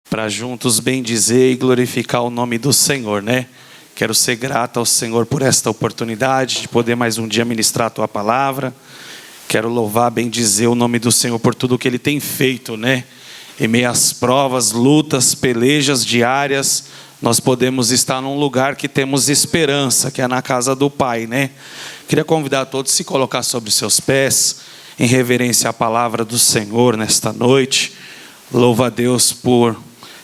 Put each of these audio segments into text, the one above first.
para juntos bendizer e glorificar o nome do Senhor, né? Quero ser grato ao Senhor por esta oportunidade de poder mais um dia ministrar a Tua palavra. Quero louvar, bendizer o nome do Senhor por tudo que Ele tem feito, né? Em meio às provas, lutas, pelejas diárias, nós podemos estar num lugar que temos esperança, que é na casa do Pai, né? Queria convidar a todos a se colocar sobre seus pés, em reverência à palavra do Senhor nesta noite. Louva a Deus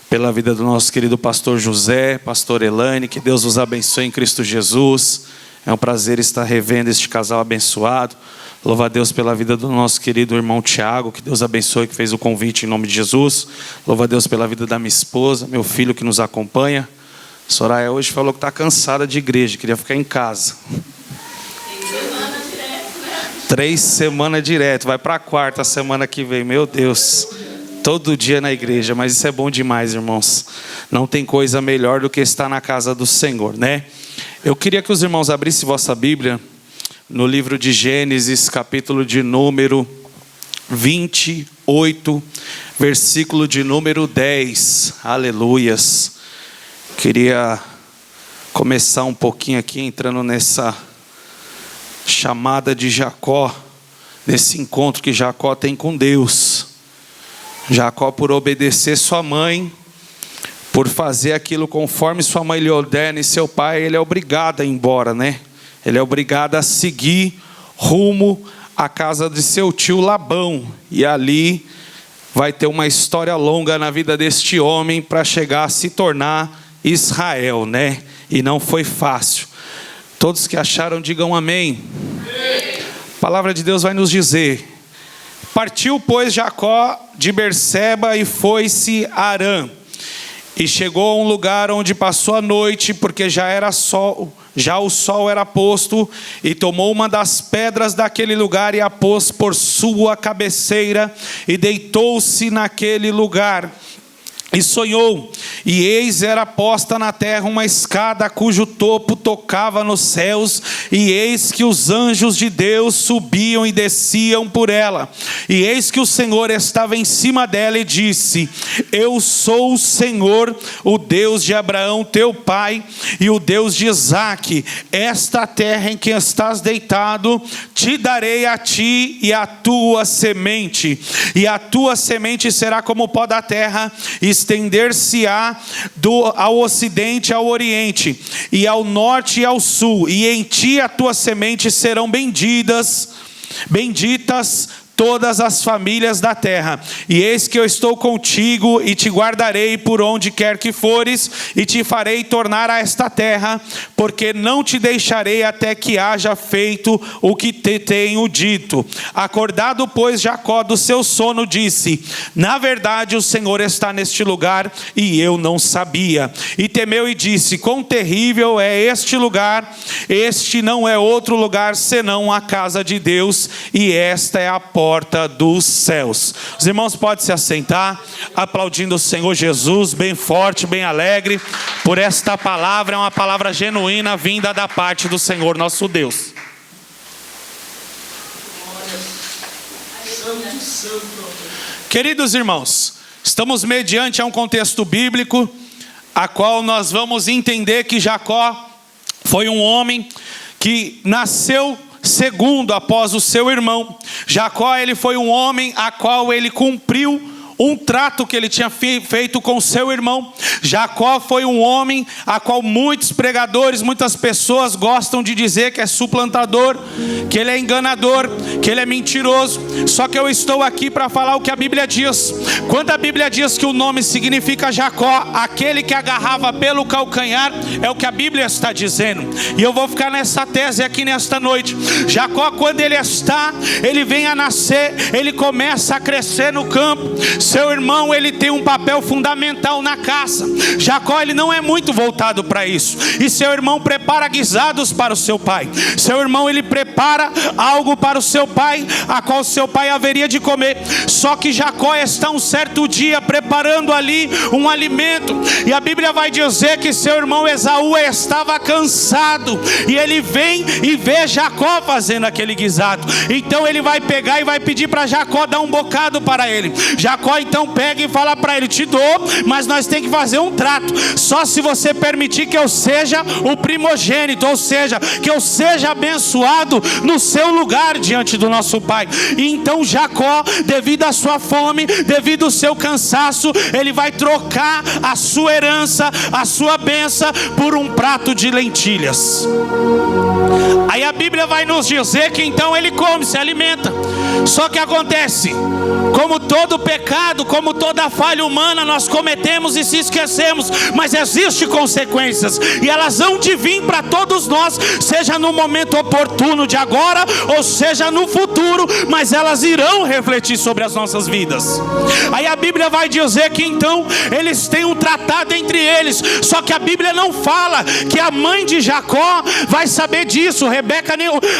pela vida do nosso querido pastor José, pastor Elaine, que Deus os abençoe em Cristo Jesus. É um prazer estar revendo este casal abençoado. Louva a Deus pela vida do nosso querido irmão Tiago, que Deus abençoe, que fez o convite em nome de Jesus. Louva a Deus pela vida da minha esposa, meu filho que nos acompanha. Soraya hoje falou que está cansada de igreja, queria ficar em casa. 3 semanas direto, vai para a 4ª semana que vem, meu Deus. Todo dia na igreja, mas isso é bom demais, irmãos. Não tem coisa melhor do que estar na casa do Senhor, né? Eu queria que os irmãos abrissem vossa Bíblia no livro de Gênesis, capítulo de número 28, versículo de número 10. Aleluias. Queria começar um pouquinho aqui, entrando nessa chamada de Jacó, nesse encontro que Jacó tem com Deus. Jacó, por obedecer sua mãe, por fazer aquilo conforme sua mãe lhe ordena, e seu pai, ele é obrigado a ir embora, né? Ele é obrigado a seguir rumo à casa de seu tio Labão. E ali vai ter uma história longa na vida deste homem para chegar a se tornar Israel, né? E não foi fácil. Todos que acharam, digam amém. A palavra de Deus vai nos dizer: partiu, pois, Jacó de Berseba e foi-se a Harã. E chegou a um lugar onde passou a noite, porque já o sol era posto, e tomou uma das pedras daquele lugar e a pôs por sua cabeceira, e deitou-se naquele lugar. E sonhou, e eis era posta na terra uma escada cujo topo tocava nos céus, e eis que os anjos de Deus subiam e desciam por ela. E eis que o Senhor estava em cima dela e disse: eu sou o Senhor, o Deus de Abraão teu pai, e o Deus de Isaque. Esta terra em que estás deitado, te darei a ti e a tua semente. E a tua semente será como o pó da terra, estender-se-á ao ocidente e ao oriente, e ao norte e ao sul, e em ti a tua semente serão benditas todas as famílias da terra. E eis que eu estou contigo e te guardarei por onde quer que fores, e te farei tornar a esta terra, porque não te deixarei até que haja feito o que te tenho dito. Acordado, pois, Jacó do seu sono, disse: na verdade o Senhor está neste lugar, e eu não sabia. E temeu e disse: quão terrível é este lugar! Este não é outro lugar senão a casa de Deus, e esta é a porta dos céus. Os irmãos podem se assentar, aplaudindo o Senhor Jesus, bem forte, bem alegre, por esta palavra. É uma palavra genuína, vinda da parte do Senhor nosso Deus. Queridos irmãos, estamos mediante a um contexto bíblico, a qual nós vamos entender que Jacó foi um homem que nasceu segundo após o seu irmão. Jacó, ele foi um homem a qual ele cumpriu um trato que ele tinha feito com seu irmão. Jacó foi um homem a qual muitos pregadores, muitas pessoas gostam de dizer que é suplantador, que ele é enganador, que ele é mentiroso. Só que eu estou aqui para falar o que a Bíblia diz. Quando a Bíblia diz que o nome significa Jacó, aquele que agarrava pelo calcanhar, é o que a Bíblia está dizendo. E eu vou ficar nessa tese aqui nesta noite. Jacó, quando ele vem a nascer, ele começa a crescer no campo. Seu irmão, ele tem um papel fundamental na casa. Jacó, ele não é muito voltado para isso. E seu irmão prepara guisados para o seu pai. Seu irmão, ele prepara algo para o seu pai, a qual seu pai haveria de comer. Só que Jacó está um certo dia preparando ali um alimento, e a Bíblia vai dizer que seu irmão Esaú estava cansado, e ele vem e vê Jacó fazendo aquele guisado. Então ele vai pegar e vai pedir para Jacó dar um bocado para ele. Jacó então pega e fala para ele: te dou, mas nós temos que fazer um trato. Só se você permitir que eu seja o primogênito, ou seja, que eu seja abençoado no seu lugar diante do nosso pai. E então Jacó, devido à sua fome, devido ao seu cansaço, ele vai trocar a sua herança, a sua bênção, por um prato de lentilhas. Aí a Bíblia vai nos dizer que então ele come, se alimenta. Só que acontece, como todo pecado, como toda falha humana, nós cometemos e se esquecemos, mas existem consequências, e elas hão de vir para todos nós, seja no momento oportuno de agora, ou seja no futuro, mas elas irão refletir sobre as nossas vidas. Aí a Bíblia vai dizer que então eles têm um tratado entre eles, só que a Bíblia não fala que a mãe de Jacó vai saber disso.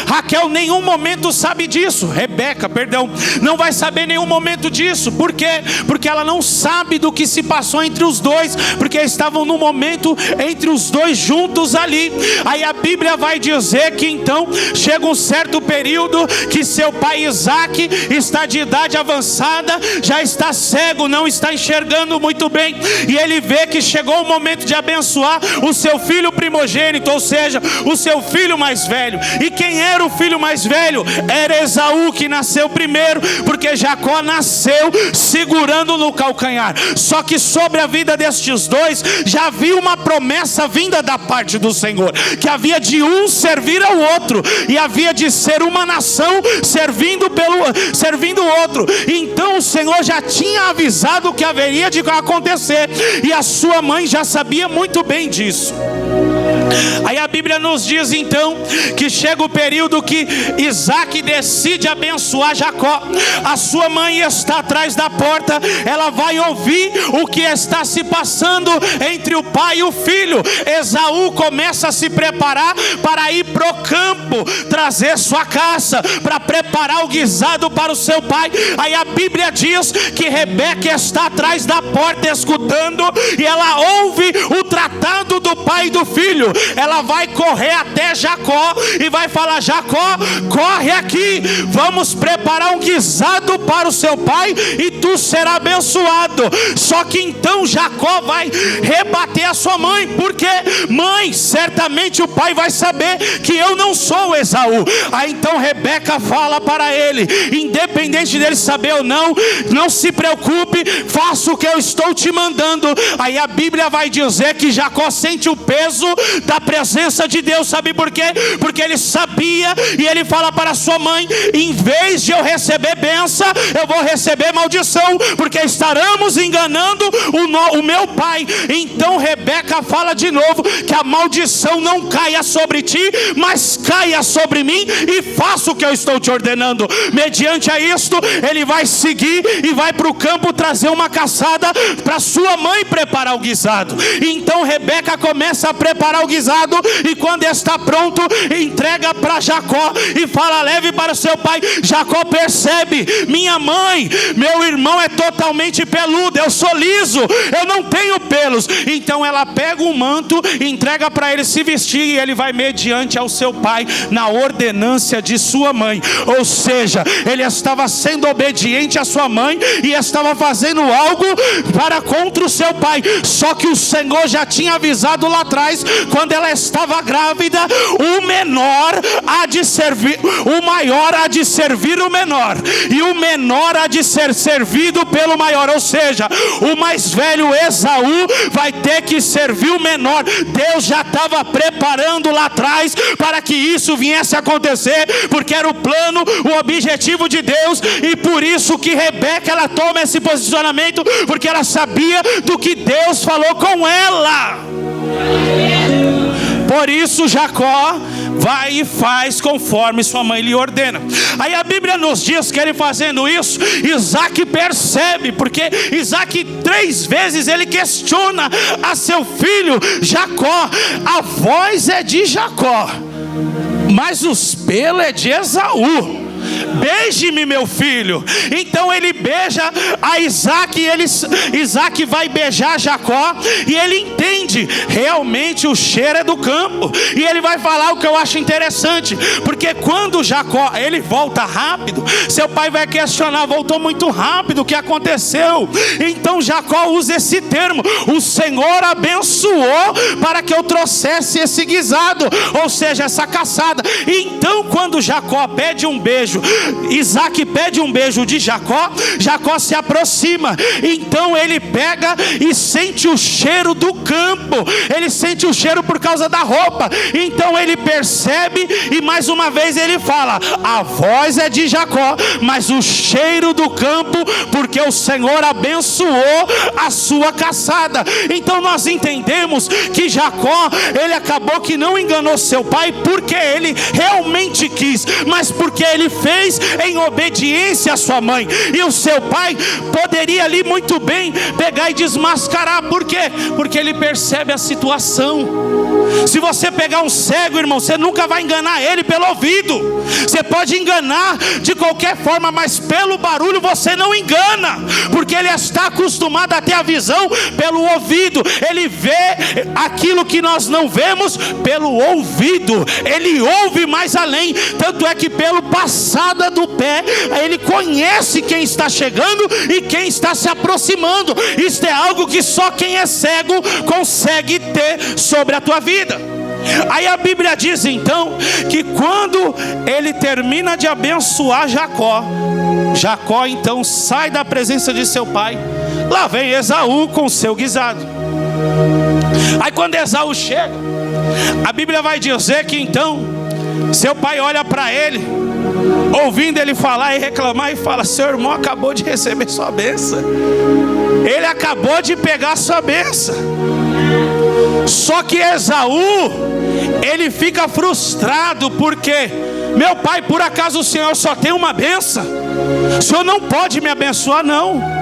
Raquel nenhum momento sabe disso. Rebeca, perdão, não vai saber em nenhum momento disso. Por quê? Porque ela não sabe do que se passou entre os dois, porque estavam no momento entre os dois juntos ali. Aí a Bíblia vai dizer que então chega um certo período que seu pai Isaque está de idade avançada, já está cego, não está enxergando muito bem, e ele vê que chegou o momento de abençoar o seu filho primogênito, ou seja, o seu filho mais velho. E quem era o filho mais velho? Era Esaú, que nasceu primeiro, porque Jacó nasceu segurando no calcanhar. Só que sobre a vida destes dois já havia uma promessa vinda da parte do Senhor, que havia de um servir ao outro, e havia de ser uma nação servindo o outro. Então o Senhor já tinha avisado o que haveria de acontecer, e a sua mãe já sabia muito bem disso. Aí a Bíblia nos diz então que chega o período que Isaque decide abençoar Jacó. A sua mãe está atrás da porta, ela vai ouvir o que está se passando entre o pai e o filho. Esaú começa a se preparar para ir para o campo, trazer sua caça, para preparar o guisado para o seu pai. Aí a Bíblia diz que Rebeca está atrás da porta escutando, e ela ouve o tratado do pai e do filho. Ela vai correr até Jacó e vai falar: Jacó, corre aqui, vamos preparar um guisado para o seu pai e tu serás abençoado. Só que então Jacó vai rebater a sua mãe, porque mãe, certamente o pai vai saber que eu não sou Esaú. Aí então Rebeca fala para ele, independente dele saber ou não, não se preocupe, faça o que eu estou te mandando. Aí a Bíblia vai dizer que Jacó sente o peso da presença de Deus. Sabe por quê? Porque ele sabia, e ele fala para sua mãe: em vez de eu receber bênção, eu vou receber maldição, porque estaremos enganando o meu pai. Então Rebeca fala de novo que a maldição não caia sobre ti, mas caia sobre mim, e faça o que eu estou te ordenando. Mediante a isto, ele vai seguir e vai para o campo trazer uma caçada para sua mãe preparar o guisado. Então Rebeca começa a preparar o guisado, e quando está pronto, entrega para Jacó e fala: leve para o seu pai. Jacó percebe: minha mãe, meu irmão é totalmente peludo, eu sou liso, eu não tenho pelos. Então ela pega um manto, entrega para ele se vestir, e ele vai mediante ao seu pai, na ordenância de sua mãe. Ou seja, ele estava sendo obediente à sua mãe, e estava fazendo algo para contra o seu pai. Só que o Senhor já tinha avisado lá atrás, quando ela estava grávida: o menor há de servir, o maior há de servir o menor, e o menor há de ser servido pelo maior. Ou seja, o mais velho Esaú vai ter que servir o menor. Deus já estava preparando lá atrás para que isso viesse a acontecer, porque era o plano, o objetivo de Deus. E por isso que Rebeca, ela toma esse posicionamento, porque ela sabia do que Deus falou com ela. Por isso Jacó vai e faz conforme sua mãe lhe ordena. Aí a Bíblia nos diz que ele fazendo isso, Isaac percebe, porque Isaac 3 vezes ele questiona a seu filho Jacó: a voz é de Jacó, mas os pelos é de Esaú. Beije-me, meu filho. Então ele beija a Isaac, e Isaac vai beijar Jacó, e ele entende, realmente o cheiro é do campo. E ele vai falar o que eu acho interessante, porque quando Jacó, ele volta rápido, seu pai vai questionar: voltou muito rápido, o que aconteceu? Então Jacó usa esse termo: o Senhor abençoou para que eu trouxesse esse guisado, ou seja, essa caçada. Então quando Jacó pede um beijo, Isaac pede um beijo de Jacó, Jacó se aproxima. Então ele pega e sente o cheiro do campo, ele sente o cheiro por causa da roupa. Então ele percebe, e mais uma vez ele fala: a voz é de Jacó, mas o cheiro do campo, porque o Senhor abençoou a sua caçada. Então nós entendemos que Jacó, ele acabou que não enganou seu pai porque ele realmente quis, mas porque ele fez em obediência à sua mãe. E o seu pai poderia ali muito bem pegar e desmascarar. Por quê? Porque ele percebe a situação. Se você pegar um cego, irmão, você nunca vai enganar ele pelo ouvido. Você pode enganar de qualquer forma, mas pelo barulho você não engana, porque ele está acostumado a ter a visão pelo ouvido. Ele vê aquilo que nós não vemos pelo ouvido. Ele ouve mais além. Tanto é que pelo passada do pé, ele conhece quem está chegando e quem está se aproximando. Isto é algo que só quem é cego consegue ter sobre a tua vida. Aí a Bíblia diz então que quando ele termina de abençoar Jacó, Jacó então sai da presença de seu pai. Lá vem Esaú com seu guisado. Aí quando Esaú chega, a Bíblia vai dizer que então seu pai olha para ele, ouvindo ele falar e reclamar, e fala: seu irmão acabou de receber sua bênção, ele acabou de pegar sua bênção. Só que Esaú, ele fica frustrado, porque: meu pai, por acaso o Senhor só tem uma bênção? O Senhor não pode me abençoar, não.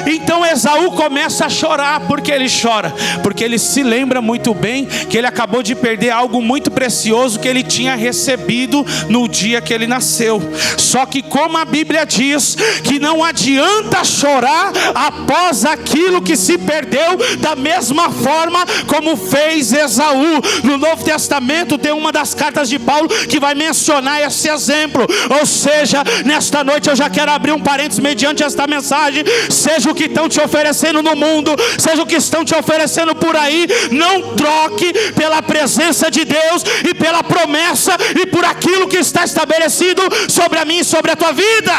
Então Esaú começa a chorar. Por que ele chora? Porque ele se lembra muito bem que ele acabou de perder algo muito precioso que ele tinha recebido no dia que ele nasceu. Só que como a Bíblia diz que não adianta chorar após aquilo que se perdeu, da mesma forma como fez Esaú. No Novo Testamento tem uma das cartas de Paulo que vai mencionar esse exemplo. Ou seja, nesta noite eu já quero abrir um parênteses mediante esta mensagem. Seja o que estão te oferecendo no mundo, seja o que estão te oferecendo por aí, não troque pela presença de Deus e pela promessa e por aquilo que está estabelecido sobre a minha e sobre a tua vida.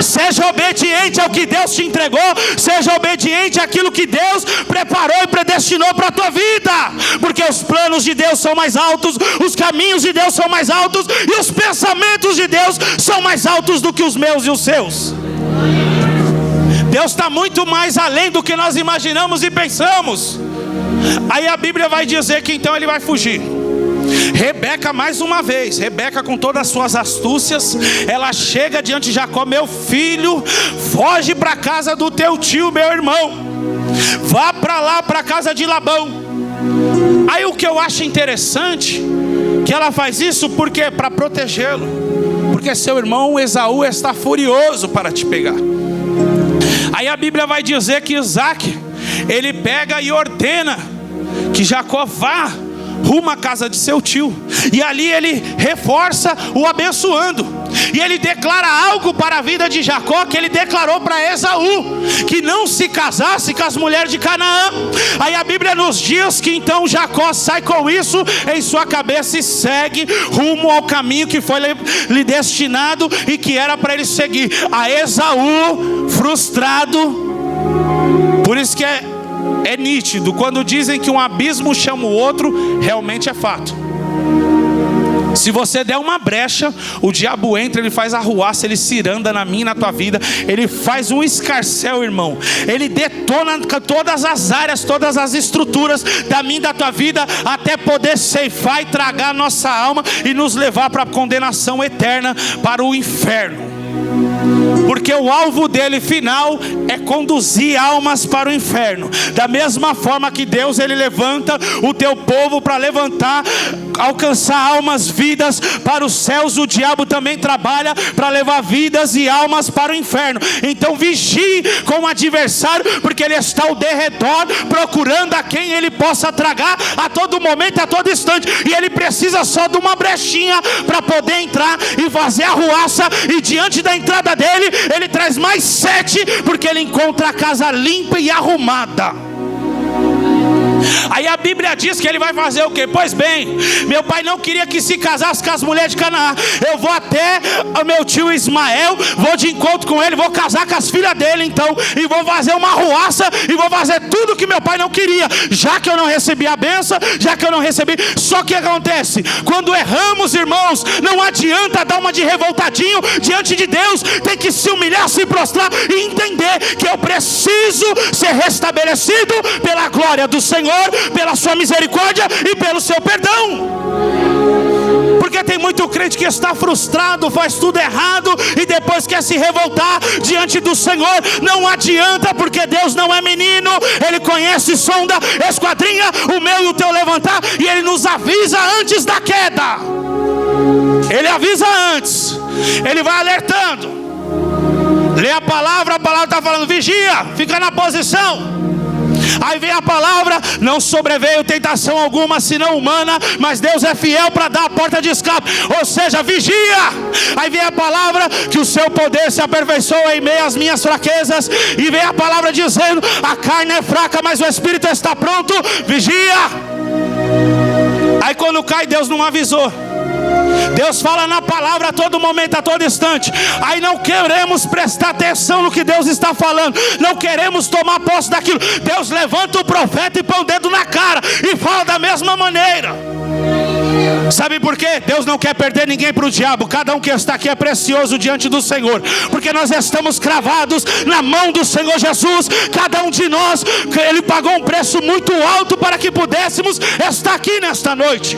Seja obediente ao que Deus te entregou, seja obediente àquilo que Deus preparou e predestinou para a tua vida, porque os planos de Deus são mais altos, os caminhos de Deus são mais altos, e os pensamentos de Deus são mais altos do que os meus e os seus. Deus está muito mais além do que nós imaginamos e pensamos. Aí a Bíblia vai dizer que então ele vai fugir. Rebeca, mais uma vez, Rebeca com todas as suas astúcias, ela chega diante de Jacó: meu filho, foge para a casa do teu tio, meu irmão, vá para lá, para a casa de Labão. Aí o que eu acho interessante, que ela faz isso porque para protegê-lo, porque seu irmão Esaú está furioso para te pegar. Aí a Bíblia vai dizer que Isaac, ele pega e ordena que Jacó vá rumo à casa de seu tio, e ali ele reforça o abençoando, e ele declara algo para a vida de Jacó que ele declarou para Esaú, que não se casasse com as mulheres de Canaã. Aí a Bíblia nos diz que então Jacó sai com isso em sua cabeça e segue rumo ao caminho que foi lhe destinado e que era para ele seguir. A Esaú frustrado. Por isso que é nítido, quando dizem que um abismo chama o outro, realmente é fato. Se você der uma brecha, o diabo entra, ele faz arruaça, ele ciranda na minha e na tua vida, ele faz um escarcéu, irmão. Ele detona todas as áreas, todas as estruturas da minha e da tua vida, até poder ceifar e tragar a nossa alma e nos levar para a condenação eterna, para o inferno. Porque o alvo dele final é conduzir almas para o inferno. Da mesma forma que Deus, ele levanta o teu povo para levantar, alcançar almas, vidas para os céus, o diabo também trabalha para levar vidas e almas para o inferno. Então vigie com o adversário, porque ele está ao derredor, procurando a quem ele possa tragar a todo momento, a todo instante. E ele precisa só de uma brechinha para poder entrar e fazer a arruaça. E diante da entrada dele, ele traz mais 7, porque ele encontra a casa limpa e arrumada. Aí a Bíblia diz que ele vai fazer o quê? Pois bem, meu pai não queria que se casasse com as mulheres de Canaã. Eu vou até o meu tio Ismael, vou de encontro com ele, vou casar com as filhas dele então, e vou fazer uma arruaça, e vou fazer tudo que meu pai não queria, já que eu não recebi a bênção, já que eu não recebi. Só que acontece, quando erramos, irmãos, não adianta dar uma de revoltadinho diante de Deus. Tem que se humilhar, se prostrar e entender que eu preciso ser restabelecido pela glória do Senhor, pela sua misericórdia e pelo seu perdão. Porque tem muito crente que está frustrado, faz tudo errado e depois quer se revoltar diante do Senhor. Não adianta, porque Deus não é menino. Ele conhece, sonda, esquadrinha o meu e o teu levantar, e Ele nos avisa antes da queda. Ele avisa antes, Ele vai alertando. Lê a palavra está falando: vigia, fica na posição. Aí vem a palavra: não sobreveio tentação alguma senão humana, mas Deus é fiel para dar a porta de escape. Ou seja, vigia. Aí vem a palavra que o seu poder se aperfeiçoa em meio às minhas fraquezas. E vem a palavra dizendo: a carne é fraca, mas o espírito está pronto. Vigia. Aí quando cai, Deus não avisou. Deus fala na palavra a todo momento, a todo instante. Aí não queremos prestar atenção no que Deus está falando, não queremos tomar posse daquilo. Deus levanta o profeta e põe o dedo na cara e fala da mesma maneira. Sabe por quê? Deus não quer perder ninguém para o diabo. Cada um que está aqui é precioso diante do Senhor, porque nós estamos cravados na mão do Senhor Jesus. Cada um de nós, Ele pagou um preço muito alto para que pudéssemos estar aqui nesta noite.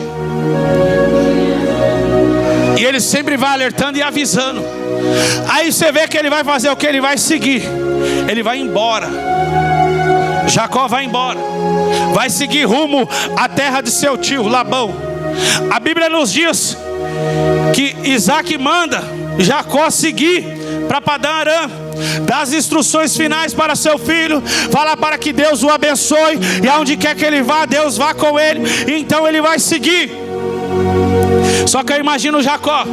E Ele sempre vai alertando e avisando. Aí você vê que Ele vai fazer o que? Ele vai seguir. Ele vai embora. Jacó vai embora, vai seguir rumo à terra de seu tio Labão. A Bíblia nos diz que Isaac manda Jacó seguir para Padã Arã, dá as instruções finais para seu filho, fala para que Deus o abençoe, e aonde quer que ele vá, Deus vá com ele. Então ele vai seguir. Só que eu imagino Jacó,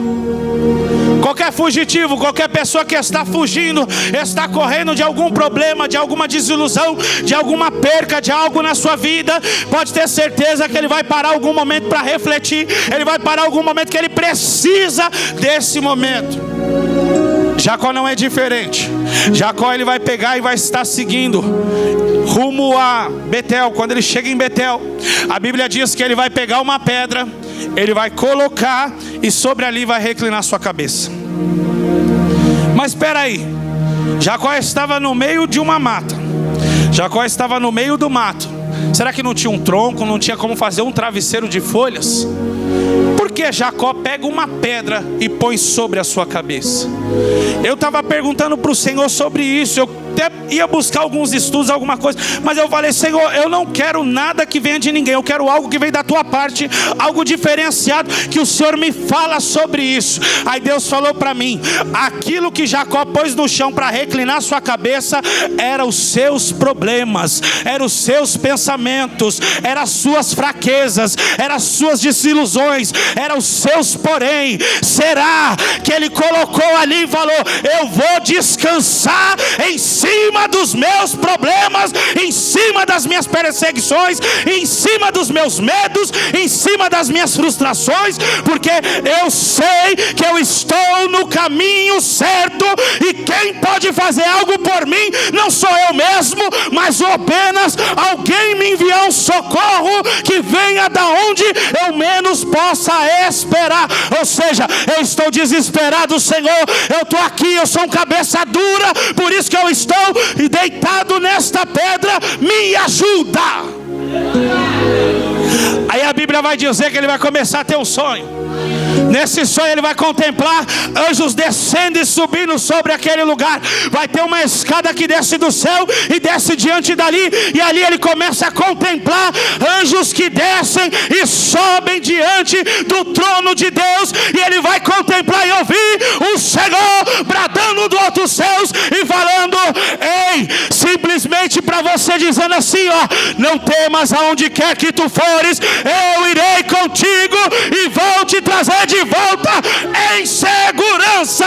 qualquer fugitivo, qualquer pessoa que está fugindo, está correndo de algum problema, de alguma desilusão, de alguma perca, de algo na sua vida, pode ter certeza que ele vai parar algum momento para refletir. Ele vai parar algum momento que ele precisa desse momento. Jacó não é diferente. Jacó, ele vai pegar e vai estar seguindo rumo a Betel. Quando ele chega em Betel, a Bíblia diz que ele vai pegar uma pedra, ele vai colocar e sobre ali vai reclinar sua cabeça. Mas espera aí, Jacó estava no meio de uma mata, Jacó estava no meio do mato. Será que não tinha um tronco, não tinha como fazer um travesseiro de folhas? Por que Jacó pega uma pedra e põe sobre a sua cabeça? Eu estava perguntando para o Senhor sobre isso. Eu até ia buscar alguns estudos, alguma coisa, mas eu falei: Senhor, eu não quero nada que venha de ninguém, eu quero algo que vem da tua parte, algo diferenciado, que o Senhor me fala sobre isso. Aí Deus falou para mim: aquilo que Jacó pôs no chão para reclinar sua cabeça, eram os seus problemas, eram os seus pensamentos, eram as suas fraquezas, eram as suas desilusões, eram os seus porém. Será que ele colocou ali e falou: eu vou descansar em cima dos meus problemas, em cima das minhas perseguições, em cima dos meus medos, em cima das minhas frustrações, porque eu sei que eu estou no caminho certo, e quem pode fazer algo por mim não sou eu mesmo, mas apenas alguém me enviar um socorro que venha da onde eu menos posso possa esperar. Ou seja, eu estou desesperado, Senhor, eu estou aqui, eu sou um cabeça dura, por isso que eu estou deitado nesta pedra, me ajuda. Aí a Bíblia vai dizer que ele vai começar a ter um sonho. Nesse sonho ele vai contemplar anjos descendo e subindo sobre aquele lugar. Vai ter uma escada que desce do céu e desce diante dali, e ali ele começa a contemplar anjos que descem e sobem diante do trono de Deus. E ele vai contemplar e ouvir o Senhor bradando do alto céus e falando: ei, simplesmente para você, dizendo assim, ó: não temas, aonde quer que tu fores, eu irei contigo e vou te trazer de volta em segurança.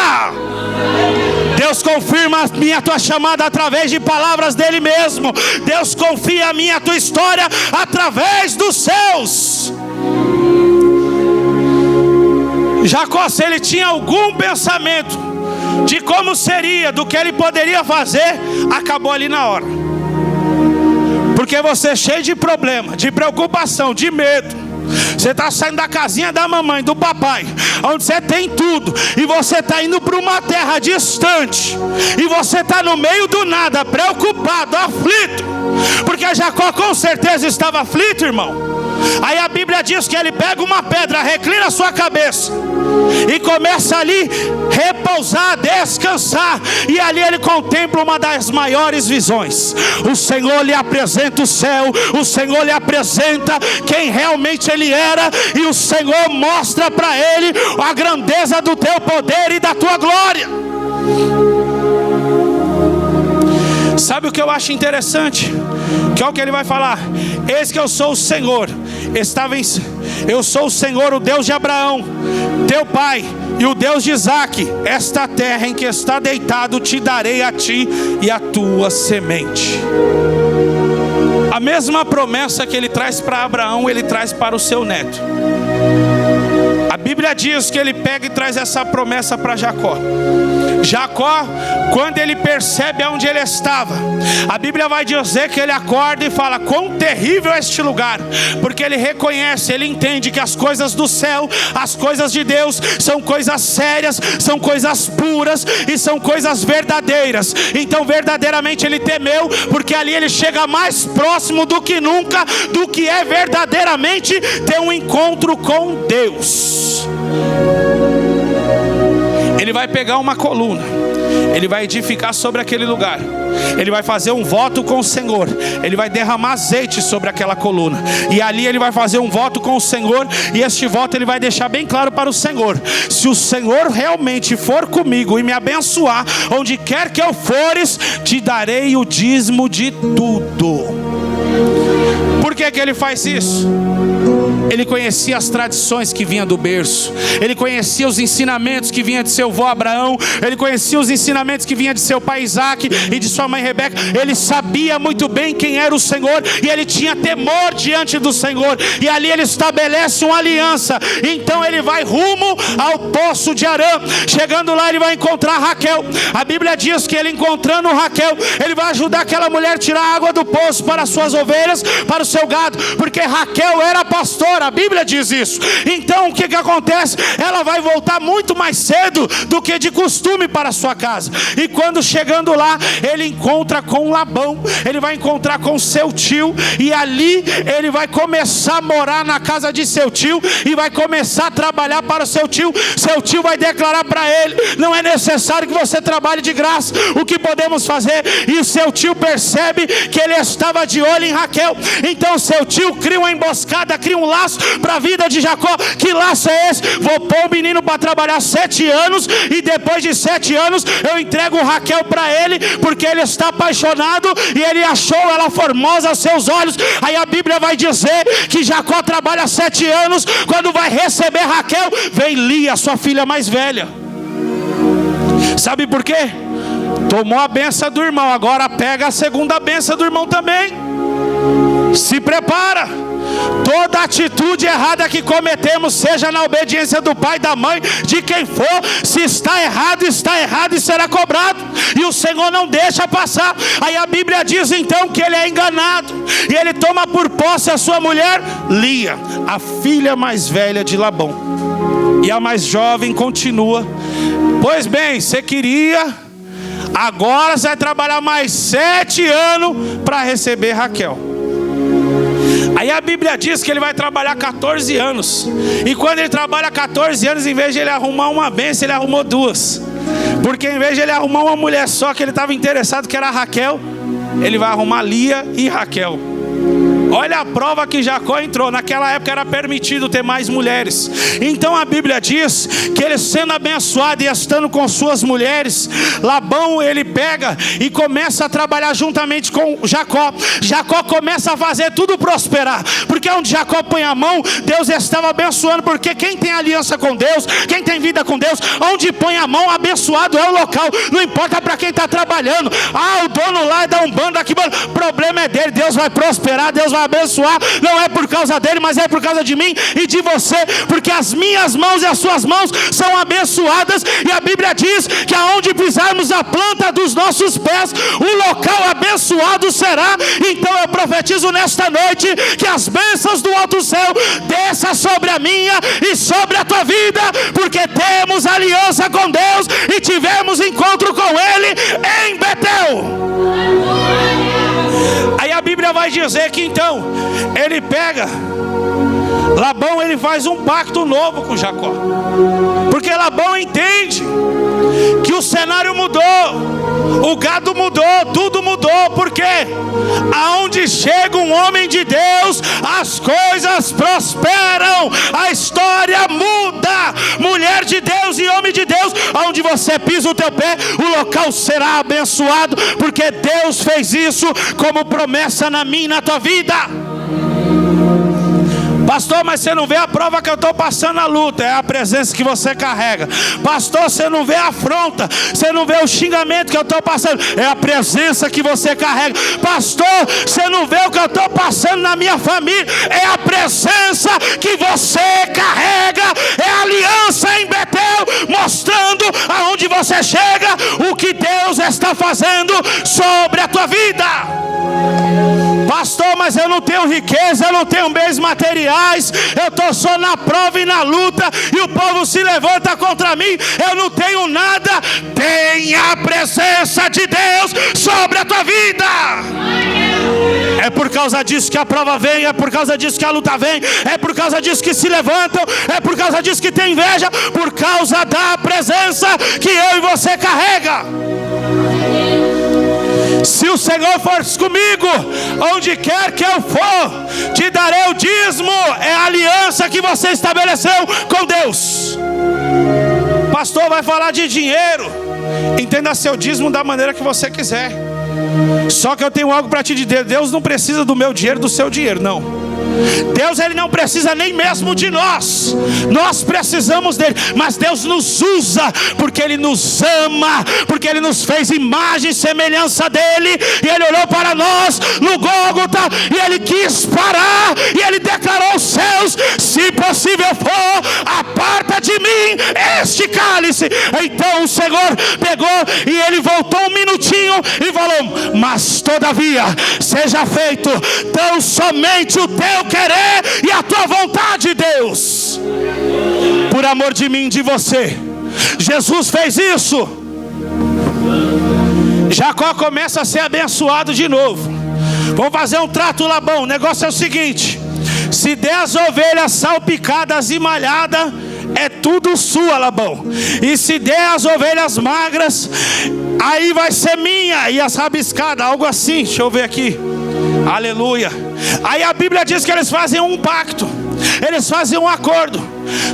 Deus confirma a tua chamada através de palavras dele mesmo. Deus confia a minha, a tua história através dos céus. Jacó, se ele tinha algum pensamento de como seria, do que ele poderia fazer, acabou ali na hora. Porque você é cheio de problema, de preocupação, de medo. Você está saindo da casinha da mamãe, do papai, onde você tem tudo, e você está indo para uma terra distante, e você está no meio do nada, preocupado, aflito, porque Jacó com certeza estava aflito, irmão. Aí a Bíblia diz que ele pega uma pedra, reclina a sua cabeça e começa ali repousar, descansar. E ali ele contempla uma das maiores visões. O Senhor lhe apresenta o céu, o Senhor lhe apresenta quem realmente ele era, e o Senhor mostra para ele a grandeza do teu poder e da tua glória. Sabe o que eu acho interessante? Que é o que ele vai falar: eis que eu sou o Senhor, eu sou o Senhor, o Deus de Abraão, teu pai, e o Deus de Isaque. Esta terra em que está deitado te darei a ti e a tua semente. A mesma promessa que ele traz para Abraão, ele traz para o seu neto. A Bíblia diz que ele pega e traz essa promessa para Jacó. Jacó, quando ele percebe aonde ele estava, a Bíblia vai dizer que ele acorda e fala: quão terrível é este lugar. Porque ele reconhece, ele entende que as coisas do céu, as coisas de Deus, são coisas sérias, são coisas puras e são coisas verdadeiras. Então verdadeiramente ele temeu, porque ali ele chega mais próximo do que nunca do que é verdadeiramente ter um encontro com Deus. Ele vai pegar uma coluna, ele vai edificar sobre aquele lugar, ele vai fazer um voto com o Senhor, ele vai derramar azeite sobre aquela coluna, e ali ele vai fazer um voto com o Senhor, e este voto ele vai deixar bem claro para o Senhor: se o Senhor realmente for comigo e me abençoar, onde quer que eu fores, te darei o dízimo de tudo. Por que que ele faz isso? Ele conhecia as tradições que vinham do berço, ele conhecia os ensinamentos que vinham de seu avô Abraão, ele conhecia os ensinamentos que vinham de seu pai Isaque e de sua mãe Rebeca. Ele sabia muito bem quem era o Senhor, e ele tinha temor diante do Senhor, e ali ele estabelece uma aliança. Então ele vai rumo ao poço de Arã. Chegando lá, ele vai encontrar Raquel. A Bíblia diz que ele, encontrando Raquel, ele vai ajudar aquela mulher a tirar a água do poço para as suas ovelhas, para o seu gado, porque Raquel era pastora. A Bíblia diz isso. Então o que que acontece? Ela vai voltar muito mais cedo do que de costume para a sua casa. E quando chegando lá, ele encontra com Labão, ele vai encontrar com seu tio, e ali ele vai começar a morar na casa de seu tio, e vai começar a trabalhar para o seu tio. Seu tio vai declarar para ele: não é necessário que você trabalhe de graça, o que podemos fazer? E seu tio percebe que ele estava de olho em Raquel. Então seu tio cria uma emboscada, cria um laço para a vida de Jacó. Que laço é esse? Vou pôr o menino para trabalhar 7 anos, e depois de 7 anos eu entrego Raquel para ele, porque ele está apaixonado e ele achou ela formosa aos seus olhos. Aí a Bíblia vai dizer que Jacó trabalha 7 anos. Quando vai receber Raquel, vem Lia, sua filha mais velha. Sabe por quê? Tomou a benção do irmão, agora pega a segunda benção do irmão também. Se prepara, Toda atitude errada que cometemos, seja na obediência do pai, da mãe, de quem for, se está errado e será cobrado. E o Senhor não deixa passar. Aí a Bíblia diz então que ele é enganado. E ele toma por posse a sua mulher, Lia, a filha mais velha de Labão. E a mais jovem continua: pois bem, você queria, agora você vai trabalhar mais 7 anos para receber Raquel. Aí a Bíblia diz que ele vai trabalhar 14 anos. E quando ele trabalha 14 anos, em vez de ele arrumar uma bênção, ele arrumou 2. Porque em vez de ele arrumar uma mulher só que ele estava interessado, que era a Raquel, ele vai arrumar Lia e Raquel. Olha a prova que Jacó entrou. Naquela época era permitido ter mais mulheres. Então a Bíblia diz que ele, sendo abençoado e estando com suas mulheres, Labão, ele pega e começa a trabalhar juntamente com Jacó. Jacó começa a fazer tudo prosperar, porque onde Jacó põe a mão, Deus estava abençoando. Porque quem tem aliança com Deus, quem tem vida com Deus, onde põe a mão, abençoado é o local. Não importa para quem está trabalhando. O dono lá dá um bando aqui, o problema é dele. Deus vai prosperar, Deus vai abençoar. Não é por causa dele, mas é por causa de mim e de você, porque as minhas mãos e as suas mãos são abençoadas. E a Bíblia diz que aonde pisarmos a planta dos nossos pés, o local abençoado será. Então eu profetizo nesta noite que as bênçãos do alto céu desçam sobre a minha e sobre a tua vida, porque temos aliança com Deus e tivemos encontro com Ele em Betel. Aí a Bíblia vai dizer que então ele pega Labão, ele faz um pacto novo com Jacó, porque Labão entende que o cenário mudou, o gado mudou, tudo mudou. Porque aonde chega um homem de Deus, as coisas prosperam, a história muda. Mulher de Deus e homem de Deus, aonde você pisa o teu pé, o local será abençoado, porque Deus fez isso como promessa na minha e na tua vida. Pastor, mas você não vê a prova que eu estou passando na luta. É a presença que você carrega. Pastor, você não vê a afronta, você não vê o xingamento que eu estou passando. É a presença que você carrega. Pastor, você não vê o que eu estou passando na minha família. É a presença que você carrega. É a aliança em Betel, mostrando aonde você chega, o que Deus está fazendo sobre a tua vida. Pastor, mas eu não tenho riqueza, eu não tenho bens materiais, eu estou só na prova e na luta, e o povo se levanta contra mim, eu não tenho nada. Tenha a presença de Deus sobre a tua vida. É por causa disso que a prova vem, é por causa disso que a luta vem, é por causa disso que se levantam, é por causa disso que tem inveja, por causa da presença que eu e você carrega. Se o Senhor for comigo, onde quer que eu for, te darei o dízimo. É a aliança que você estabeleceu com Deus. Pastor, vai falar de dinheiro. Entenda seu dízimo da maneira que você quiser. Só que eu tenho algo para te dizer. Deus não precisa do meu dinheiro, do seu dinheiro, não. Deus, ele não precisa nem mesmo de nós. Nós precisamos dele, mas Deus nos usa porque ele nos ama, porque ele nos fez imagem e semelhança dele. E ele olhou para nós no Gólgota e ele quis parar, e ele declarou aos céus: se possível for, aparta de mim este cálice. Então o Senhor pegou e ele voltou um minutinho e falou: mas todavia seja feito tão somente o teu querer e a tua vontade, Deus, por amor de mim e de você. Jesus fez isso. Jacó começa a ser abençoado de novo. Vamos fazer um trato, Labão. O negócio é o seguinte: se 10 ovelhas salpicadas e malhadas, é tudo sua, Labão. E se der as ovelhas magras, aí vai ser minha. E as rabiscadas, algo assim. Deixa eu ver aqui. Aleluia. Aí a Bíblia diz que eles fazem um pacto, eles fazem um acordo.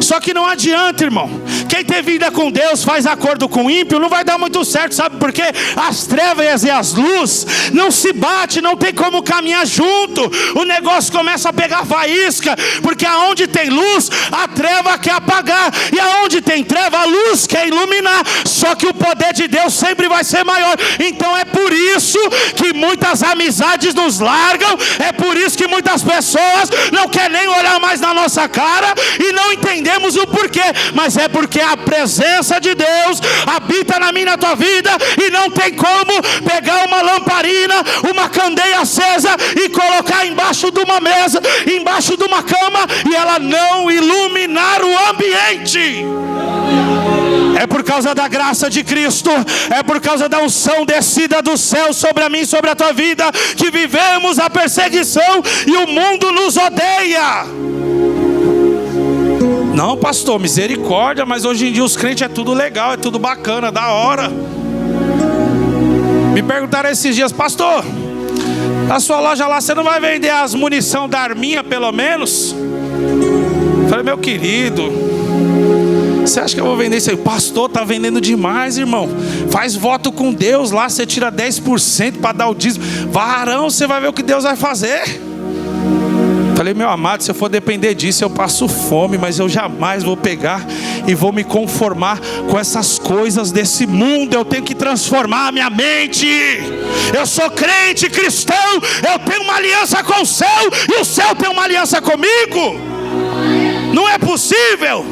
Só que não adianta, irmão. Quem tem ter vida com Deus faz acordo com o ímpio, não vai dar muito certo, sabe por quê? As trevas e as luzes não se batem, não tem como caminhar junto. O negócio começa a pegar faísca, porque aonde tem luz, a treva quer apagar, e aonde tem treva, a luz quer iluminar. Só que o poder de Deus sempre vai ser maior. Então é por isso que muitas amizades nos largam, é por isso que muitas pessoas não querem nem olhar mais na nossa cara, e não entendemos o porquê, mas é porque a presença de Deus habita na minha e na tua vida, e não tem como pegar uma lamparina, uma candeia acesa e colocar embaixo de uma mesa, embaixo de uma cama, e ela não iluminar o ambiente. É por causa da graça de Cristo, é por causa da unção descida do céu sobre a mim e sobre a tua vida, que vivemos a perseguição e o mundo nos odeia. Não, pastor, misericórdia, mas hoje em dia os crentes é tudo legal, é tudo bacana, da hora. Me perguntaram esses dias: pastor, na sua loja lá você não vai vender as munição da arminha pelo menos? Eu falei: meu querido, você acha que eu vou vender isso aí? Pastor, tá vendendo demais, irmão. Faz voto com Deus lá, você tira 10% para dar o dízimo. Varão, você vai ver o que Deus vai fazer. Falei: meu amado, se eu for depender disso, eu passo fome, mas eu jamais vou pegar e vou me conformar com essas coisas desse mundo. Eu tenho que transformar a minha mente. Eu sou crente cristão, eu tenho uma aliança com o céu, e o céu tem uma aliança comigo. Não é possível.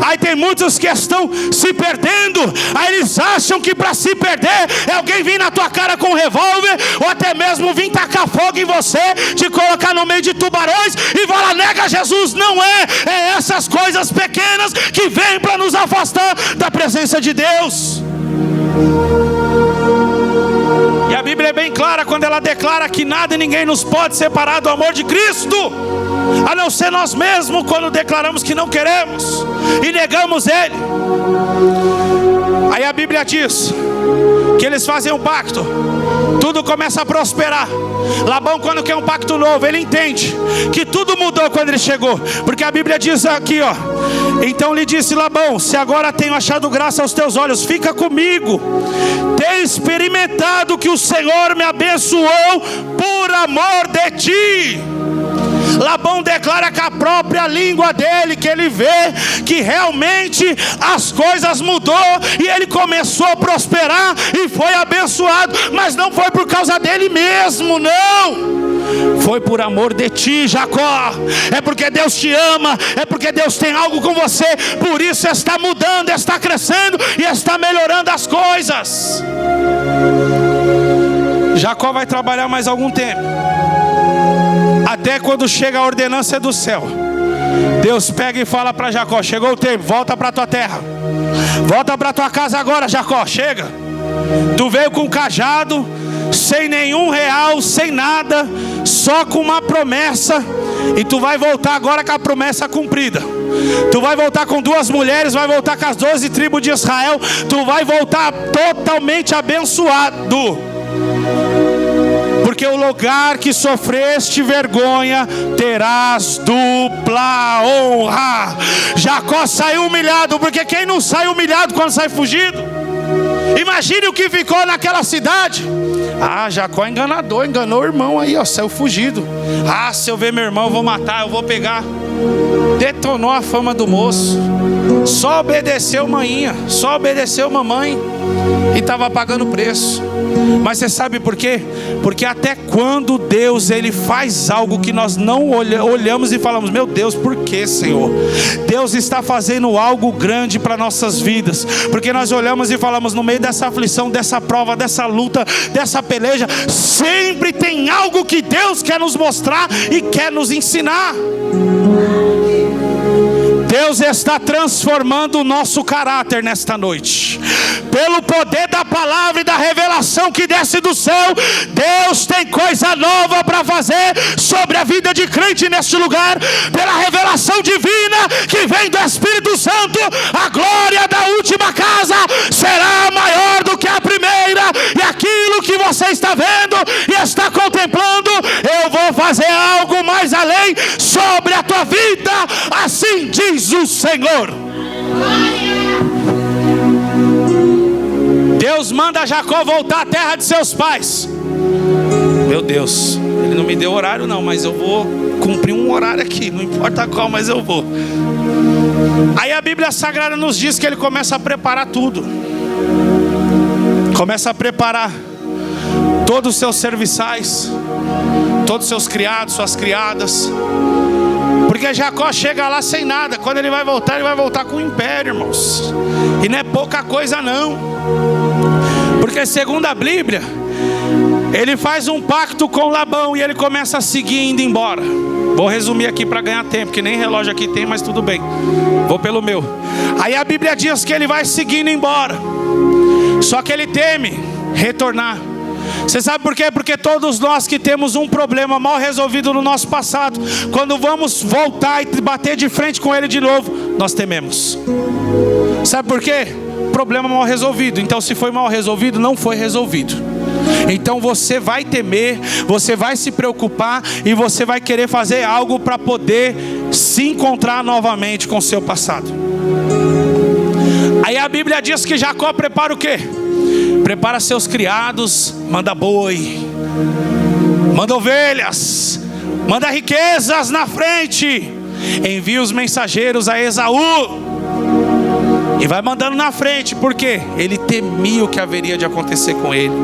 Aí tem muitos que estão se perdendo. Aí eles acham que para se perder é alguém vir na tua cara com um revólver, ou até mesmo vir tacar fogo em você, te colocar no meio de tubarões e falar: nega Jesus. Não é, é essas coisas pequenas que vêm para nos afastar da presença de Deus. E a Bíblia é bem clara quando ela declara que nada e ninguém nos pode separar do amor de Cristo, a não ser nós mesmos, quando declaramos que não queremos e negamos Ele. Aí a Bíblia diz que eles fazem um pacto, tudo começa a prosperar. Labão, quando quer um pacto novo, ele entende que tudo mudou quando ele chegou, porque a Bíblia diz aqui, ó: então lhe disse Labão: se agora tenho achado graça aos teus olhos, fica comigo. Tenho experimentado que o Senhor me abençoou por amor de ti. Labão declara com a própria língua dele que ele vê que realmente as coisas mudou, e ele começou a prosperar e foi abençoado. Mas não foi por causa dele mesmo, não. Foi por amor de ti, Jacó. É porque Deus te ama, é porque Deus tem algo com você. Por isso está mudando, está crescendo e está melhorando as coisas. Jacó vai trabalhar mais algum tempo, até quando chega a ordenança do céu. Deus pega e fala para Jacó: chegou o tempo, volta para tua terra, volta para tua casa agora, Jacó, chega. Tu veio com cajado, sem nenhum real, sem nada, só com uma promessa, e tu vai voltar agora com a promessa cumprida. Tu vai voltar com 2 mulheres, vai voltar com as 12 tribos de Israel. Tu vai voltar totalmente abençoado, porque o lugar que sofreste vergonha, terás dupla honra. Jacó saiu humilhado, porque quem não sai humilhado quando sai fugido? Imagine o que ficou naquela cidade. Ah, Jacó enganador, enganou o irmão aí, ó, saiu fugido. Ah, se eu ver meu irmão eu vou matar, eu vou pegar. Detonou a fama do moço. Só obedeceu manhinha, só obedeceu mamãe, e estava pagando preço. Mas você sabe por quê? Porque até quando Deus ele faz algo que nós não olhamos e falamos: meu Deus, por que, Senhor? Deus está fazendo algo grande para nossas vidas, porque nós olhamos e falamos: no meio dessa aflição, dessa prova, dessa luta, dessa peleja, sempre tem algo que Deus quer nos mostrar e quer nos ensinar. Deus está transformando o nosso caráter nesta noite. Pelo poder da palavra e da revelação que desce do céu, Deus tem coisa nova para fazer sobre a vida de crente neste lugar. Pela revelação divina que vem do Espírito Santo, a glória da última casa será maior do que a primeira. E aquilo que você está vendo e está contemplando, eu vou fazer algo mais além sobre a tua sua vida, assim diz o Senhor. Deus manda Jacó voltar à terra de seus pais. Meu Deus, ele não me deu horário não, mas eu vou cumprir um horário aqui, não importa qual, mas eu vou. Aí a Bíblia Sagrada nos diz que ele começa a preparar tudo. Começa a preparar todos os seus serviçais, todos os seus criados, suas criadas. Porque Jacó chega lá sem nada. Quando ele vai voltar com o império, irmãos. E não é pouca coisa não. Porque segundo a Bíblia, ele faz um pacto com Labão e ele começa a seguir indo embora. Vou resumir aqui para ganhar tempo, que nem relógio aqui tem, mas tudo bem. Vou pelo meu. Aí a Bíblia diz que ele vai seguindo embora. Só que ele teme retornar. Você sabe por quê? Porque todos nós que temos um problema mal resolvido no nosso passado, quando vamos voltar e bater de frente com ele de novo, nós tememos. Sabe por quê? Problema mal resolvido. Então se foi mal resolvido, não foi resolvido. Então você vai temer, você vai se preocupar e você vai querer fazer algo para poder se encontrar novamente com o seu passado. Aí a Bíblia diz que Jacó prepara o quê? Prepara seus criados, manda boi, manda ovelhas, manda riquezas na frente, envia os mensageiros a Esaú e vai mandando na frente, porque ele temia o que haveria de acontecer com ele.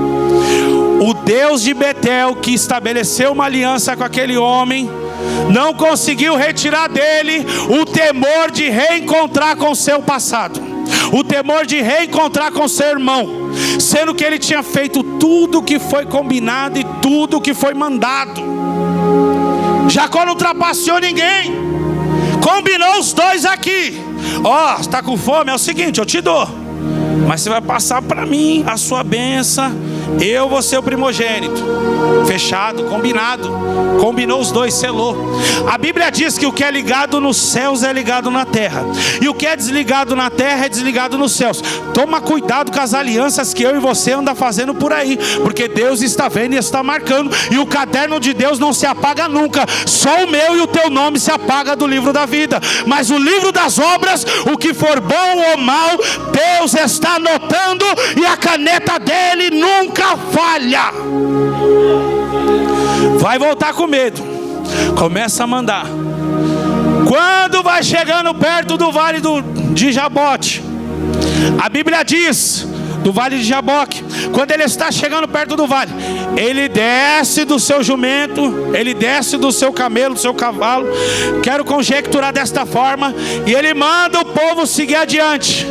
O Deus de Betel, que estabeleceu uma aliança com aquele homem, não conseguiu retirar dele o temor de reencontrar com seu passado, o temor de reencontrar com seu irmão, sendo que ele tinha feito tudo o que foi combinado e tudo o que foi mandado. Jacó não trapaceou ninguém, combinou os dois aqui. Ó, está com fome? É o seguinte, eu te dou, mas você vai passar para mim a sua bênção. Eu vou ser o primogênito. Fechado, combinado. Combinou os dois, selou. A Bíblia diz que o que é ligado nos céus é ligado na terra, e o que é desligado na terra é desligado nos céus. Toma cuidado com as alianças que eu e você anda fazendo por aí, porque Deus está vendo e está marcando, e o caderno de Deus não se apaga nunca. Só o meu e o teu nome se apaga do livro da vida, mas o livro das obras, o que for bom ou mal, Deus está anotando, e a caneta dele nunca falha. Vai voltar com medo, começa a mandar. Quando vai chegando perto do vale de Jaboque, a Bíblia diz, do vale de Jaboque, quando ele está chegando perto do vale, ele desce do seu jumento, ele desce do seu camelo, do seu cavalo, quero conjecturar desta forma, e ele manda o povo seguir adiante.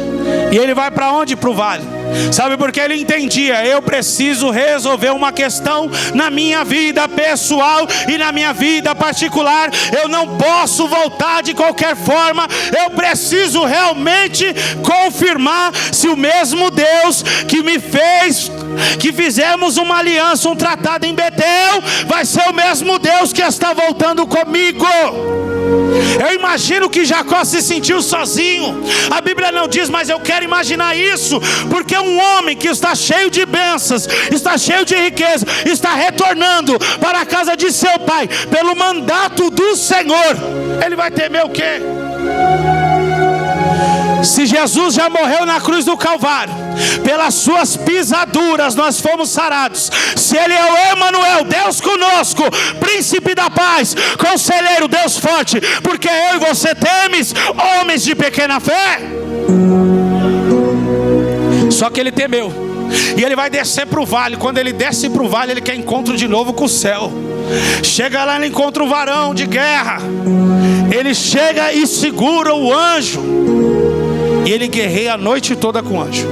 E ele vai para onde? Para o vale. Sabe por que ele entendia? Eu preciso resolver uma questão na minha vida pessoal e na minha vida particular. Eu não posso voltar de qualquer forma. Eu preciso realmente confirmar se o mesmo Deus que me fez, que fizemos uma aliança, um tratado em Betel, vai ser o mesmo Deus que está voltando comigo. Eu imagino que Jacó se sentiu sozinho. A Bíblia não diz, mas eu quero imaginar isso, porque um homem que está cheio de bênçãos, está cheio de riqueza, está retornando para a casa de seu pai, pelo mandato do Senhor, ele vai temer o quê? Se Jesus já morreu na cruz do Calvário, pelas suas pisaduras nós fomos sarados. Se ele é o Emanuel, Deus conosco, príncipe da paz, conselheiro, Deus forte, porque eu e você temes, homens de pequena fé. Só que ele temeu, e ele vai descer para o vale. Quando ele desce para o vale, ele quer encontro de novo com o céu. Chega lá, ele encontra um varão de guerra. Ele chega e segura o anjo, e ele guerreia a noite toda com o anjo.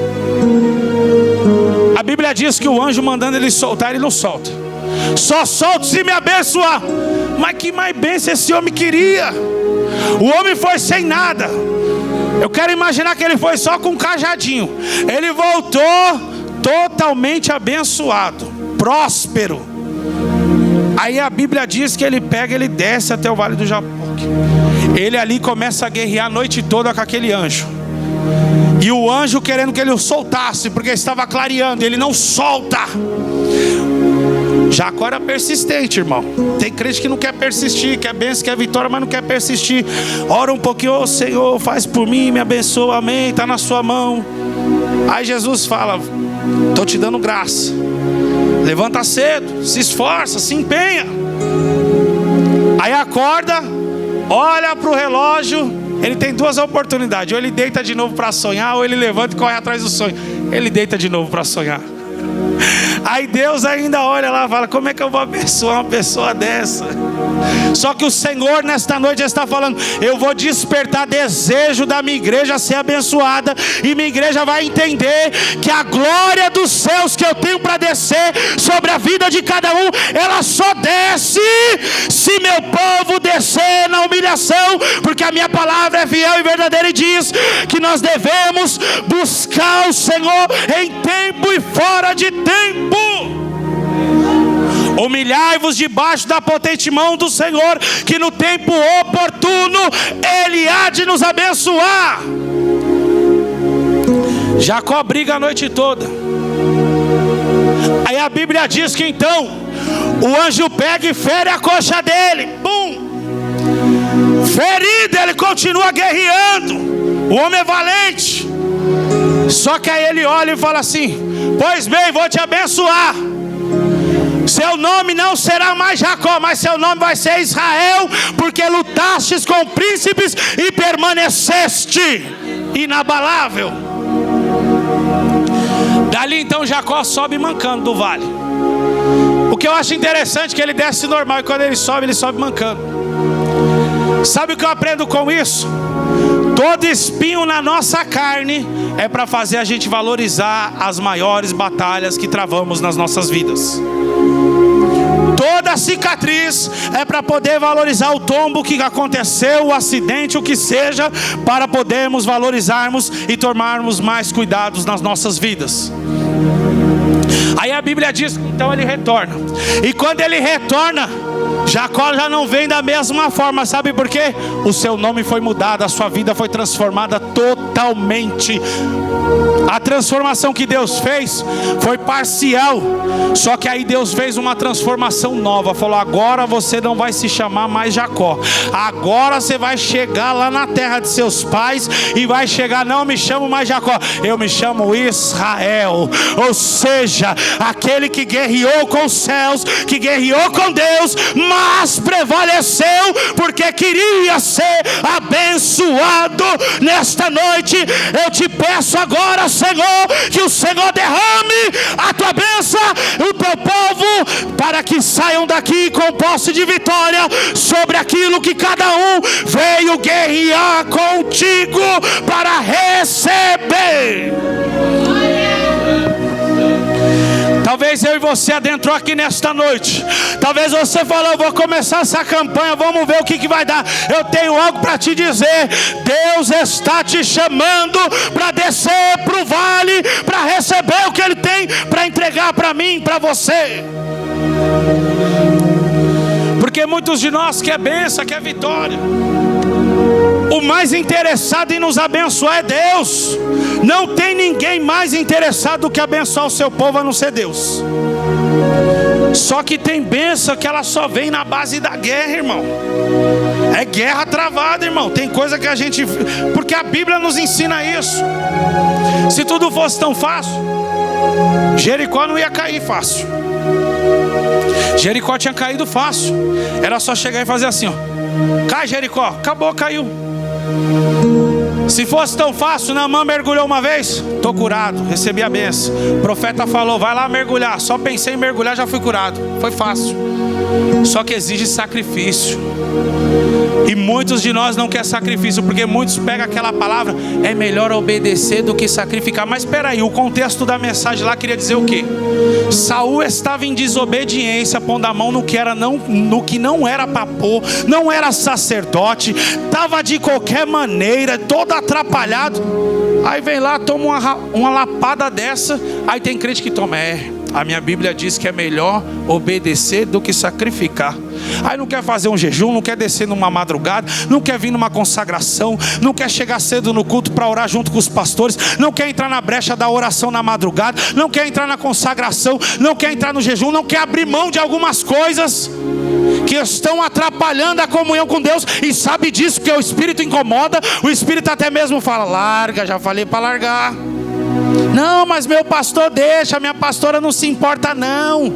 A Bíblia diz que o anjo mandando ele soltar, ele não solta. Só solta se me abençoar. Mas que mais bênção esse homem queria? O homem foi sem nada. Eu quero imaginar que ele foi só com um cajadinho. Ele voltou totalmente abençoado, próspero. Aí a Bíblia diz que ele pega, ele desce até o vale do Jaboque. Ele ali começa a guerrear a noite toda com aquele anjo. E o anjo querendo que ele o soltasse, porque estava clareando, ele não solta. Jacó era persistente, irmão. Tem crente que não quer persistir, quer bênção, quer vitória, mas não quer persistir. Ora um pouquinho, ô Senhor, faz por mim, me abençoa, amém, está na sua mão. Aí Jesus fala, estou te dando graça. Levanta cedo, se esforça, se empenha. Aí acorda, olha para o relógio. Ele tem duas oportunidades: ou ele deita de novo para sonhar, ou ele levanta e corre atrás do sonho. Ele deita de novo para sonhar. Aí Deus ainda olha lá e fala, como é que eu vou abençoar uma pessoa dessa? Só que o Senhor nesta noite está falando, eu vou despertar desejo da minha igreja ser abençoada. E minha igreja vai entender que a glória dos céus que eu tenho para descer sobre a vida de cada um, ela só desce se meu povo descer na humilhação. Porque a minha palavra é fiel e verdadeira e diz que nós devemos buscar o Senhor em tempo e fora de tempo. Humilhai-vos debaixo da potente mão do Senhor, que no tempo oportuno Ele há de nos abençoar. Jacó briga a noite toda. Aí a Bíblia diz que então o anjo pega e fere a coxa dele. Bum! Ferido, ele continua guerreando. O homem é valente. Só que aí ele olha e fala assim, pois bem, vou te abençoar. Seu nome não será mais Jacó, mas seu nome vai ser Israel, porque lutastes com príncipes e permaneceste inabalável. Dali então Jacó sobe mancando do vale. O que eu acho interessante é que ele desce normal, e quando ele sobe mancando. Sabe o que eu aprendo com isso? Todo espinho na nossa carne é para fazer a gente valorizar as maiores batalhas que travamos nas nossas vidas. Toda cicatriz é para poder valorizar o tombo que aconteceu, o acidente, o que seja, para podermos valorizarmos e tomarmos mais cuidados nas nossas vidas. Aí a Bíblia diz que então ele retorna. E quando ele retorna, Jacó já não vem da mesma forma. Sabe por quê? O seu nome foi mudado, a sua vida foi transformada totalmente. A transformação que Deus fez foi parcial. Só que aí Deus fez uma transformação nova. Falou, agora você não vai se chamar mais Jacó. Agora você vai chegar lá na terra de seus pais e vai chegar, não me chamo mais Jacó, eu me chamo Israel. Ou seja, aquele que guerreou com os céus, que guerreou com Deus, mas prevaleceu porque queria ser abençoado. Nesta noite eu te peço agora, Senhor, que o Senhor derrame a tua bênção, o teu povo, para que saiam daqui com posse de vitória sobre aquilo que cada um veio guerrear contigo para receber. Talvez eu e você adentrou aqui nesta noite. Talvez você falou, vou começar essa campanha, vamos ver o que vai dar. Eu tenho algo para te dizer. Deus está te chamando para descer para o vale, para receber o que Ele tem para entregar para mim, para você. Porque muitos de nós quer bênção, quer vitória. O mais interessado em nos abençoar é Deus. Não tem ninguém mais interessado do que abençoar o seu povo a não ser Deus. Só que tem bênção que ela só vem na base da guerra, irmão. É guerra travada, irmão. Tem coisa que a gente... Porque a Bíblia nos ensina isso. Se tudo fosse tão fácil, Jericó não ia cair fácil. Jericó tinha caído fácil. Era só chegar e fazer assim, ó. Cai, Jericó. Acabou, caiu. Se fosse tão fácil, Naamã mergulhou uma vez, estou curado, recebi a bênção. O profeta falou, vai lá mergulhar. Só pensei em mergulhar, já fui curado. Foi fácil. Só que exige sacrifício. E muitos de nós não querem sacrifício, porque muitos pegam aquela palavra, é melhor obedecer do que sacrificar. Mas espera aí, o contexto da mensagem lá queria dizer o quê? Saul estava em desobediência, pondo a mão no que não era para pôr, não era sacerdote, estava de qualquer maneira, todo atrapalhado. Aí vem lá, toma uma lapada dessa. Aí tem crente que toma, a minha Bíblia diz que é melhor obedecer do que sacrificar. Aí não quer fazer um jejum, não quer descer numa madrugada, não quer vir numa consagração, não quer chegar cedo no culto para orar junto com os pastores, não quer entrar na brecha da oração na madrugada, não quer entrar na consagração, não quer entrar no jejum, não quer abrir mão de algumas coisas que estão atrapalhando a comunhão com Deus, e sabe disso, porque o Espírito incomoda. O Espírito até mesmo fala: larga, já falei para largar. Não, mas meu pastor deixa, minha pastora não se importa não.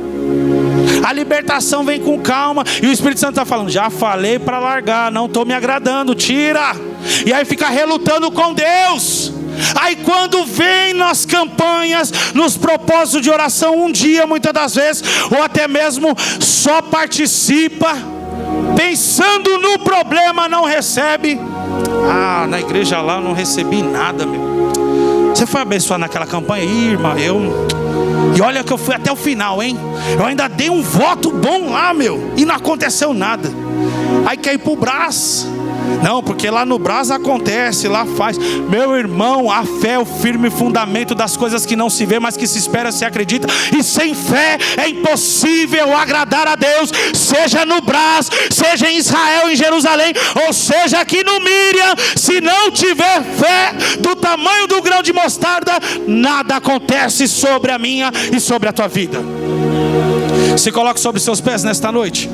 A libertação vem com calma. E o Espírito Santo está falando: já falei para largar, não estou me agradando, tira. E aí fica relutando com Deus. Aí quando vem nas campanhas, nos propósitos de oração, um dia muitas das vezes, ou até mesmo só participa, pensando no problema, não recebe. Ah, na igreja lá eu não recebi nada, meu. Você foi abençoado naquela campanha? Ih, irmã, e olha que eu fui até o final, hein? Eu ainda dei um voto bom lá, meu, e não aconteceu nada. Aí quer ir pro Brás. Não, porque lá no Brás acontece, lá faz. Meu irmão, a fé é o firme fundamento das coisas que não se vê, mas que se espera, se acredita. E sem fé é impossível agradar a Deus. Seja no Brás, seja em Israel, em Jerusalém, ou seja aqui no Miriam. Se não tiver fé do tamanho do grão de mostarda, nada acontece sobre a minha e sobre a tua vida. Se coloque sobre seus pés nesta noite.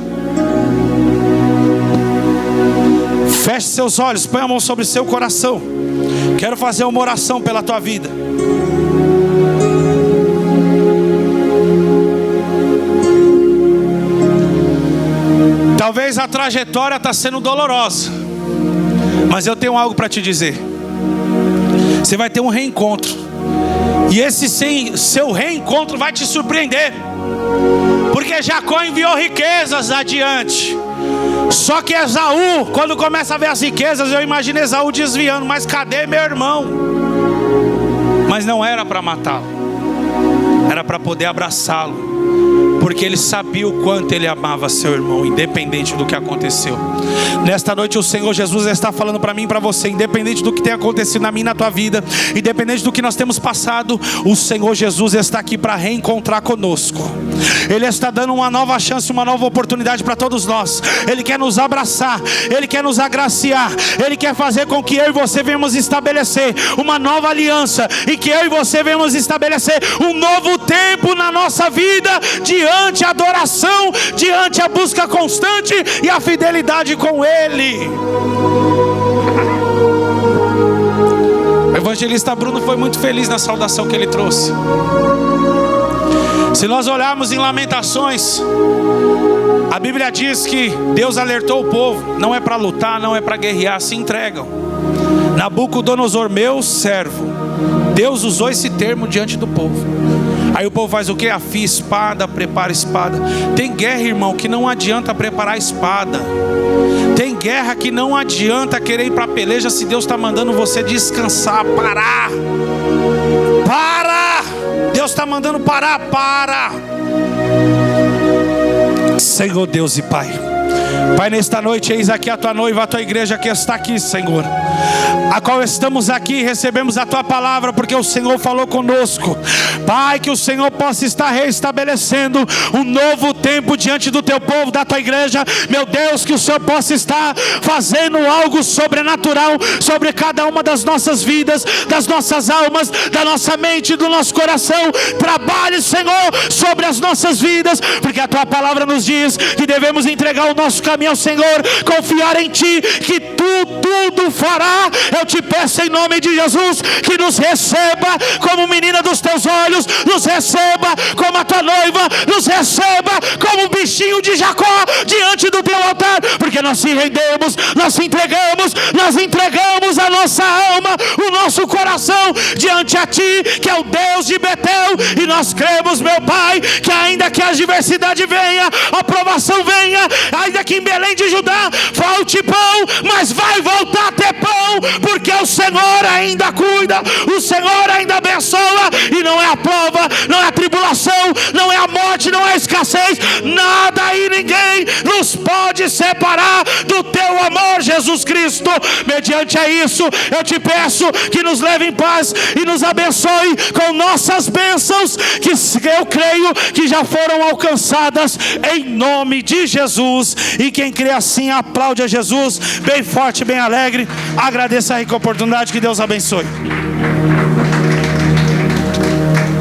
Feche seus olhos, põe a mão sobre seu coração. Quero fazer uma oração pela tua vida. Talvez a trajetória está sendo dolorosa, mas eu tenho algo para te dizer. Você vai ter um reencontro, e esse seu reencontro vai te surpreender, porque Jacó enviou riquezas adiante. Só que Esaú, quando começa a ver as riquezas, eu imagino Esaú desviando: mas cadê meu irmão? Mas não era para matá-lo, era para poder abraçá-lo, porque ele sabia o quanto ele amava seu irmão, independente do que aconteceu. Nesta noite o Senhor Jesus está falando para mim e para você: independente do que tem acontecido na minha e na tua vida, independente do que nós temos passado, o Senhor Jesus está aqui para reencontrar conosco. Ele está dando uma nova chance, uma nova oportunidade para todos nós. Ele quer nos abraçar, Ele quer nos agraciar, Ele quer fazer com que eu e você venhamos estabelecer uma nova aliança, e que eu e você venhamos estabelecer um novo tempo na nossa vida, diante a adoração, diante a busca constante e a fidelidade com Ele. O evangelista Bruno foi muito feliz na saudação que ele trouxe. Se nós olharmos em Lamentações, a Bíblia diz que Deus alertou o povo: não é para lutar, não é para guerrear, se entregam. Nabucodonosor, meu servo, Deus usou esse termo diante do povo. Aí o povo faz o que? Afia espada, prepara espada. Tem guerra, irmão, que não adianta preparar espada. Tem guerra que não adianta querer ir para a peleja, se Deus está mandando você descansar, parar. Para! Deus está mandando parar, para! Senhor Deus e Pai, Pai, nesta noite, eis aqui a tua noiva, a tua igreja que está aqui, Senhor, a qual estamos aqui, recebemos a tua palavra, porque o Senhor falou conosco. Pai, que o Senhor possa estar reestabelecendo um novo tempo diante do teu povo, da tua igreja. Meu Deus, que o Senhor possa estar fazendo algo sobrenatural sobre cada uma das nossas vidas, das nossas almas, da nossa mente, do nosso coração. Trabalhe, Senhor, sobre as nossas vidas, porque a tua palavra nos diz que devemos entregar o nosso caminho ao Senhor, confiar em ti, que tu tudo fará. Eu te peço em nome de Jesus, que nos receba como menina dos teus olhos, nos receba como a tua noiva, nos receba como um bichinho de Jacó diante do teu altar, porque nós se rendemos, nós se entregamos, nós entregamos a nossa alma, o nosso coração diante a ti, que é o Deus de Betel. E nós cremos, meu Pai, que ainda que a adversidade venha, a provação venha, ainda que em Belém de Judá falte pão, mas vai voltar a ter pão, porque o Senhor ainda cuida, o Senhor ainda abençoa. E não é a prova, não é a tribulação, não é a morte, não é a escassez, nada e ninguém nos pode separar do teu amor, Jesus. Jesus Cristo. Mediante a isso, eu te peço que nos leve em paz e nos abençoe com nossas bênçãos, que eu creio que já foram alcançadas em nome de Jesus. E quem crê assim, aplaude a Jesus bem forte, bem alegre. Agradeço a rica oportunidade. Que Deus abençoe.